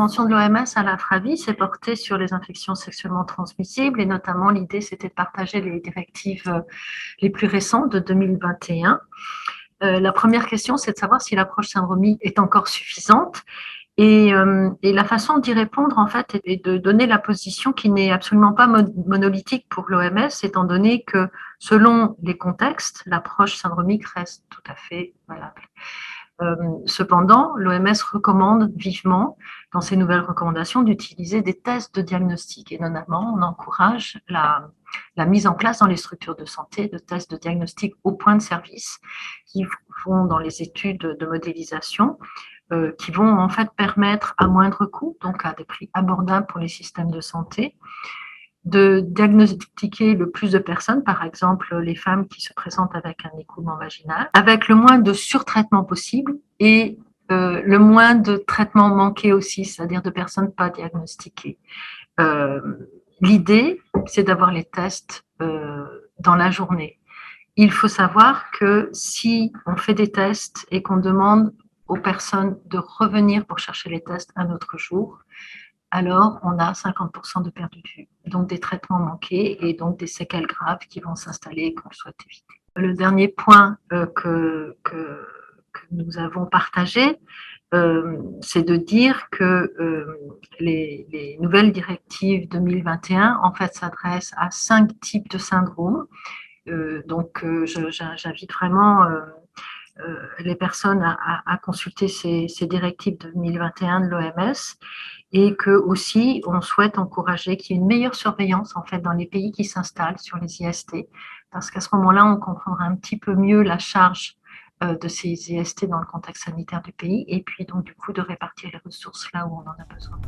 l'intervention de l'OMS à l'Afravi s'est portée sur les infections sexuellement transmissibles et notamment l'idée c'était de partager les directives les plus récentes de 2021. La première question, c'est de savoir si l'approche syndromique est encore suffisante. Et la façon d'y répondre, en fait, est de donner la position qui n'est absolument pas monolithique pour l'OMS, étant donné que selon les contextes, l'approche syndromique reste tout à fait valable. Cependant, l'OMS recommande vivement, dans ses nouvelles recommandations, d'utiliser des tests de diagnostic. Et notamment, on encourage la mise en place dans les structures de santé de tests de diagnostic au point de service qui vont dans les études de modélisation, qui vont en fait permettre à moindre coût, donc à des prix abordables pour les systèmes de santé, de diagnostiquer le plus de personnes, par exemple les femmes qui se présentent avec un écoulement vaginal, avec le moins de surtraitement possible et le moins de traitements manqués aussi, c'est-à-dire de personnes pas diagnostiquées. L'idée, c'est d'avoir les tests dans la journée. Il faut savoir que si on fait des tests et qu'on demande aux personnes de revenir pour chercher les tests un autre jour, alors on a 50% de perdu de vue, donc des traitements manqués et donc des séquelles graves qui vont s'installer et qu'on souhaite éviter. Le dernier point que nous avons partagé, c'est de dire que les nouvelles directives 2021 en fait s'adressent à 5 types de syndromes. Donc j'invite vraiment les personnes à consulter ces directives 2021 de l'OMS et que aussi on souhaite encourager qu'il y ait une meilleure surveillance en fait dans les pays qui s'installent sur les IST, parce qu'à ce moment-là on comprendra un petit peu mieux la charge de ces IST dans le contexte sanitaire du pays et puis donc du coup de répartir les ressources là où on en a besoin.